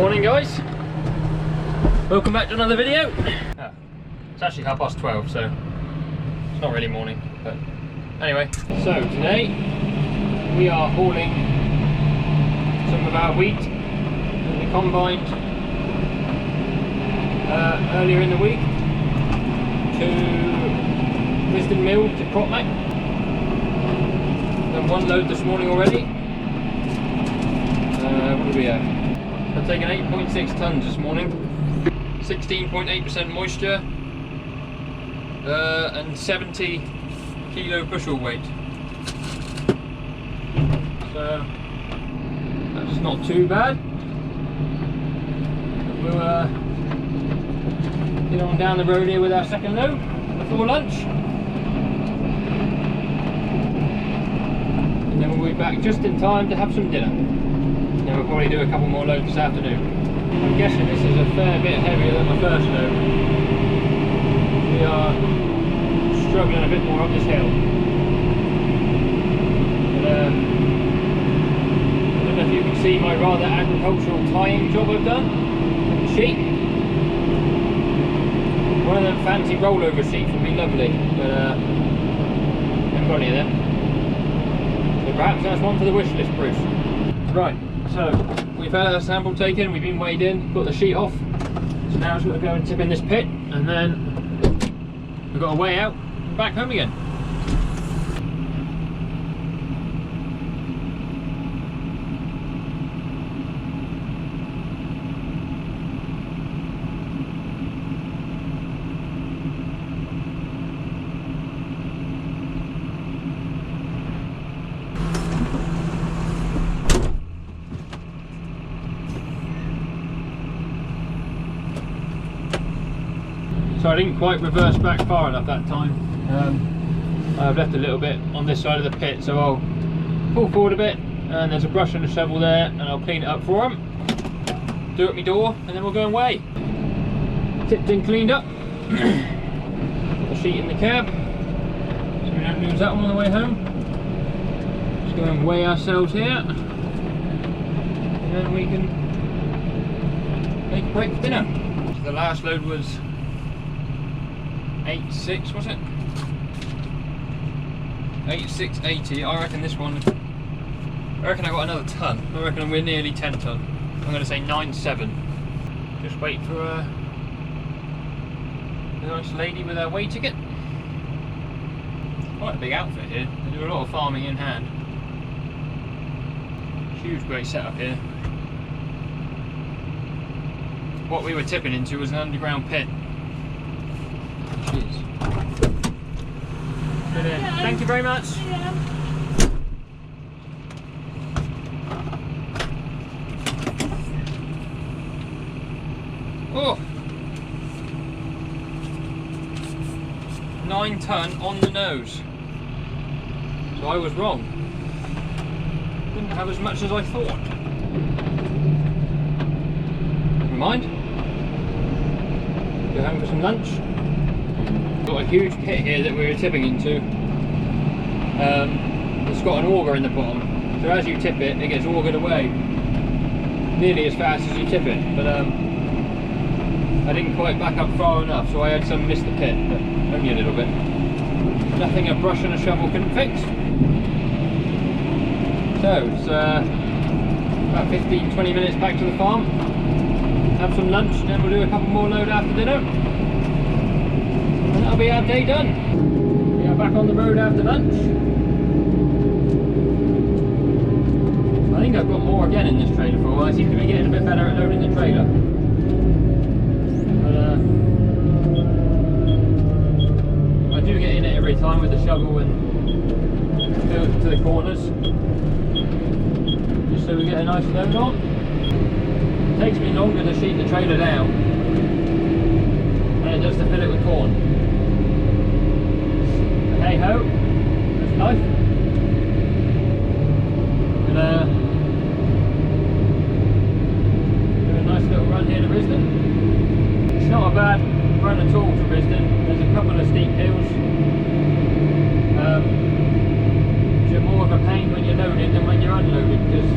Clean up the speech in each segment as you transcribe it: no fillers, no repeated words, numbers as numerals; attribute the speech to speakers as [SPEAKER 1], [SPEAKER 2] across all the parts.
[SPEAKER 1] Morning guys, welcome back to another video. It's actually 12:30, so it's not really morning, but anyway. So today we are hauling some of our wheat that we combined earlier in the week to Risdon Mill to Cropmac. Done one load this morning already. What do we have? I've taken 8.6 tonnes this morning, 16.8% moisture, and 70 kilo bushel weight. So that's not too bad. We'll get on down the road here with our second load before lunch, and then we'll be back just in time to have some dinner. And we'll probably do a couple more loads this afternoon. I'm guessing this is a fair bit heavier than my first load. We are struggling a bit more up this hill. But, I don't know if you can see my rather agricultural tying job I've done with the sheet. One of them fancy rollover sheets would be lovely, but I haven't got any of them. So perhaps that's one for the wish list, Bruce. Right. So we've had our sample taken, we've been weighed in, got the sheet off. So now it's got to go and tip in this pit, and then we've got to weigh out and back home again. So I didn't quite reverse back far enough that time. I've left a little bit on this side of the pit, so I'll pull forward a bit, and there's a brush and a shovel there, and I'll clean it up for them. Do it at my door, and then we'll go and weigh. Tipped and cleaned up. Got the sheet in the cab, so we don't lose that one on the way home. Just go and weigh ourselves here, and then we can make a break for dinner. So the last load was 8.6, was it? 8.680. I reckon this one, I reckon I got another tonne. I reckon we're nearly 10 tonne. I'm going to say 9.7. Just wait for a nice lady with her weigh ticket. Quite a big outfit here. They do a lot of farming in hand. Huge great setup here. What we were tipping into was an underground pit. Cheers. Thank you very much. Oh, 9 tonne on the nose. So I was wrong. Didn't have as much as I thought. Never mind. Go home for some lunch. Got a huge pit here that we were tipping into. It's got an auger in the bottom, so as you tip it, it gets augered away nearly as fast as you tip it, but I didn't quite back up far enough, so I had some miss the pit, but only a little bit. Nothing a brush and a shovel couldn't fix. So it's about 15-20 minutes back to the farm, have some lunch, and then we'll do a couple more load after dinner. That'll be our day done. We are back on the road after lunch. I think I've got more again in this trailer for a while. I seem to be getting a bit better at loading the trailer. But I do get in it every time with the shovel and fill it to the corners. Just so we get a nice load on. It takes me longer to sheet the trailer down than it does to fill it with corn. Hey ho, that's life. Gonna do a nice little run here to Risdon. It's not a bad run at all to Risdon. There's a couple of steep hills. Which are more of a pain when you're loaded than when you're unloaded, because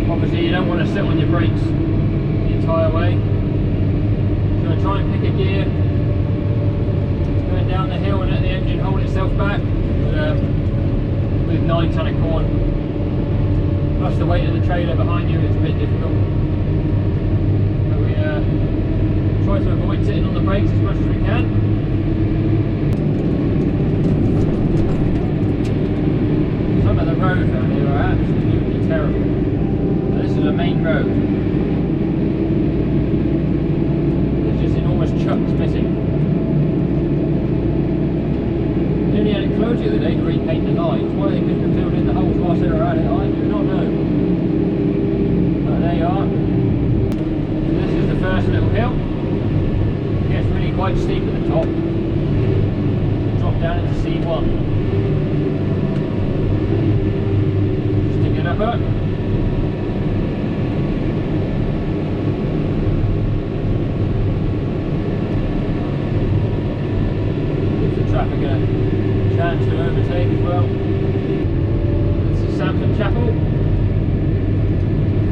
[SPEAKER 1] obviously you don't want to sit on your brakes tyre way. I'm going to try and pick a gear. It's going down the hill and let the engine hold itself back. But, with 9 ton of corn, plus the weight of the trailer behind you, it's a bit difficult. So we try to avoid sitting on the brakes as much as we can. Some of the roads around here are absolutely terrible. Now, this is a main road. There's just enormous chunks missing. They only had it closed the other day to repaint the lines. Why they couldn't have filled in the holes whilst they were at it, I do not know. But there you are. This is the first little hill. It gets really quite steep at the top. Drop down into C1. Stick it up. Gives the traffic a chance to overtake as well. This is Sampson Chapel.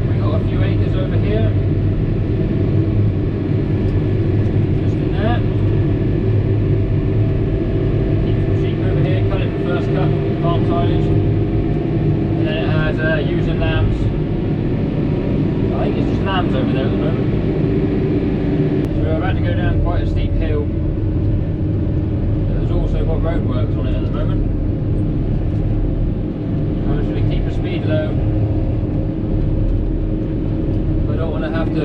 [SPEAKER 1] We got a few acres over here. Just in there. Keep some sheep over here, cut it for first cut, farm silage. And then it has ewes and lambs. I think it's just lambs over there at the moment. So we're about to go down quite a steep hill. There's also got roadworks on it at the moment. Obviously keep the speed low. I don't want to have to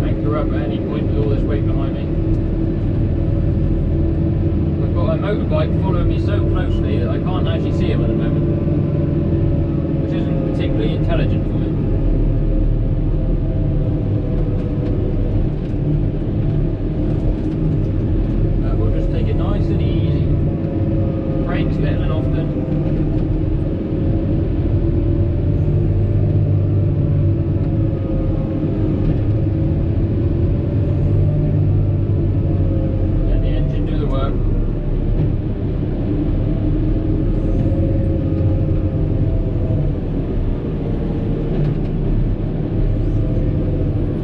[SPEAKER 1] anchor up at any point with all this weight behind me. I've got a motorbike following me so closely that I can't actually see him at the moment, which isn't particularly intelligent for me. We'll just take it nice and easy. Brakes little and often. Let the engine do the work.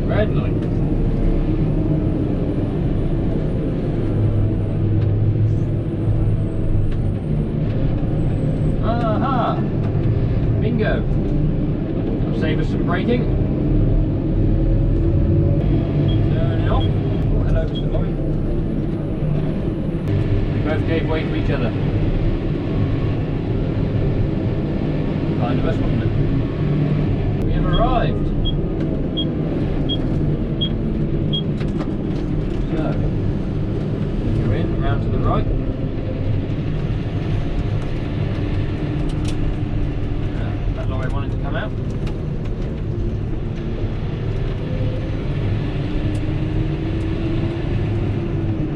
[SPEAKER 1] Red light. Aha! Bingo! That'll save us some braking. Turn it off. Oh, hello, Mr. Lorry. We both gave way to each other. Kind of us, wasn't it? We have arrived. So, go in, round to the right. That lorry wanted to come out.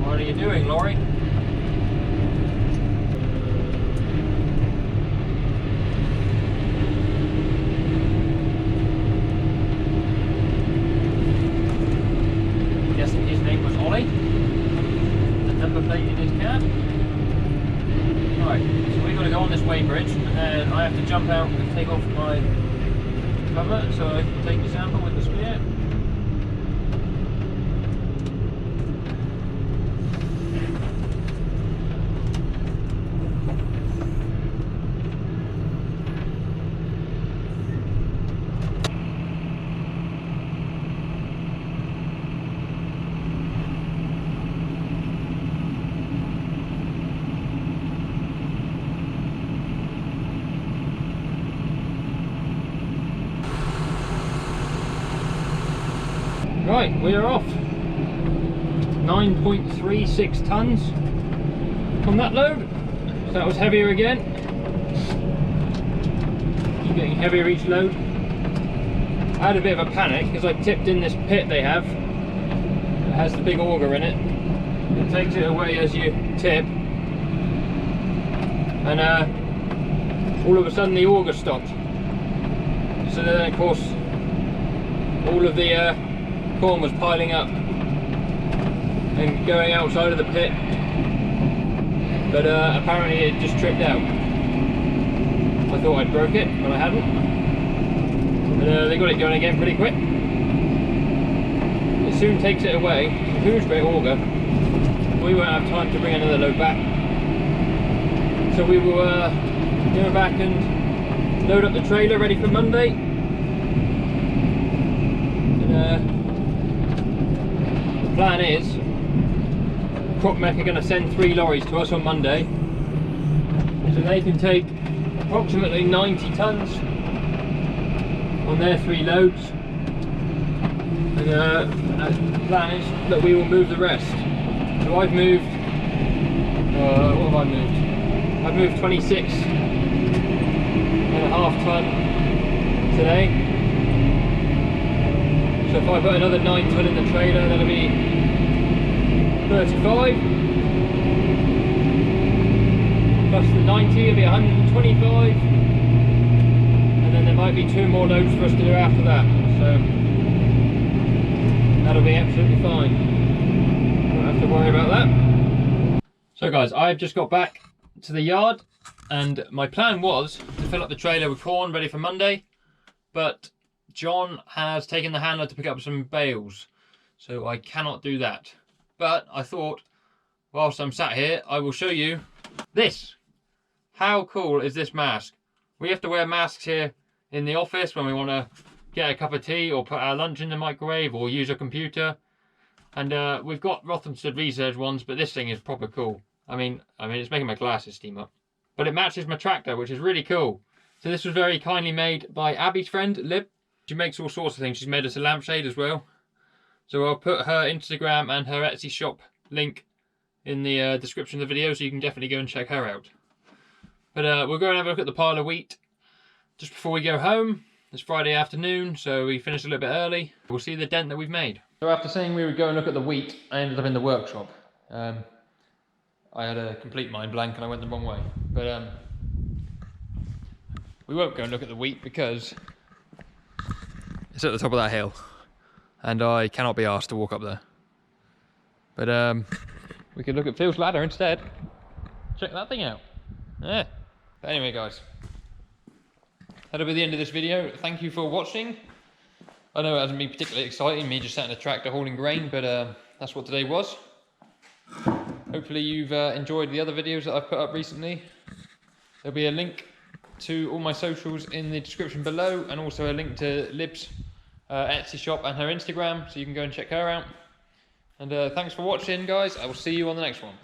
[SPEAKER 1] What are you doing, lorry? Guessing his name was Ollie. The number plate in his cab. Right, so we've got to go on this weighbridge, and then I have to jump out and take off my cover so I can take the sample with the spear. Right, we are off. 9.36 tons on that load. So that was heavier again. Keep getting heavier each load. I had a bit of a panic because I tipped in this pit they have. It has the big auger in it. It takes it away as you tip. And all of a sudden the auger stopped. So then of course all of the corn was piling up and going outside of the pit, but apparently it just tripped out. I thought I'd broke it, but I hadn't. But they got it going again pretty quick. soon takes it away. Huge great auger. We won't have time to bring another load back. So we will go back and load up the trailer ready for Monday. And the plan is, Cropmec are going to send 3 lorries to us on Monday. So they can take approximately 90 tonnes on their 3 loads. And the plan is that we will move the rest. So I've moved, what have I moved? I've moved 26.5 tonne today. So if I put another 9 tonne in the trailer, that'll be 35. Plus the 90 will be 125. And then there might be 2 more loads for us to do after that. So that'll be absolutely fine. Don't have to worry about that. So guys, I've just got back to the yard and my plan was to fill up the trailer with corn ready for Monday, but John has taken the handler to pick up some bales, so I cannot do that. But I thought, whilst I'm sat here, I will show you this. How cool is this mask? We have to wear masks here in the office when we want to get a cup of tea or put our lunch in the microwave or use a computer. And we've got Rothamsted Research ones, but this thing is proper cool. I mean, it's making my glasses steam up. But it matches my tractor, which is really cool. So this was very kindly made by Abby's friend, Lib. She makes all sorts of things. She's made us a lampshade as well. So I'll put her Instagram and her Etsy shop link in the description of the video, so you can definitely go and check her out. But we'll go and have a look at the pile of wheat just before we go home. It's Friday afternoon, so we finished a little bit early. We'll see the dent that we've made. So after saying we would go and look at the wheat, I ended up in the workshop. I had a complete mind blank and I went the wrong way. But we won't go and look at the wheat because it's at the top of that hill and I cannot be asked to walk up there. But we could look at Phil's ladder instead. Check that thing out. Yeah. But anyway guys, that'll be the end of this video. Thank you for watching. I know it hasn't been particularly exciting, me just sat in a tractor hauling grain, but that's what today was. Hopefully you've enjoyed the other videos that I've put up recently. There'll be a link to all my socials in the description below, and also a link to Lib's Etsy shop and her Instagram, so you can go and check her out. And thanks for watching guys, I will see you on the next one.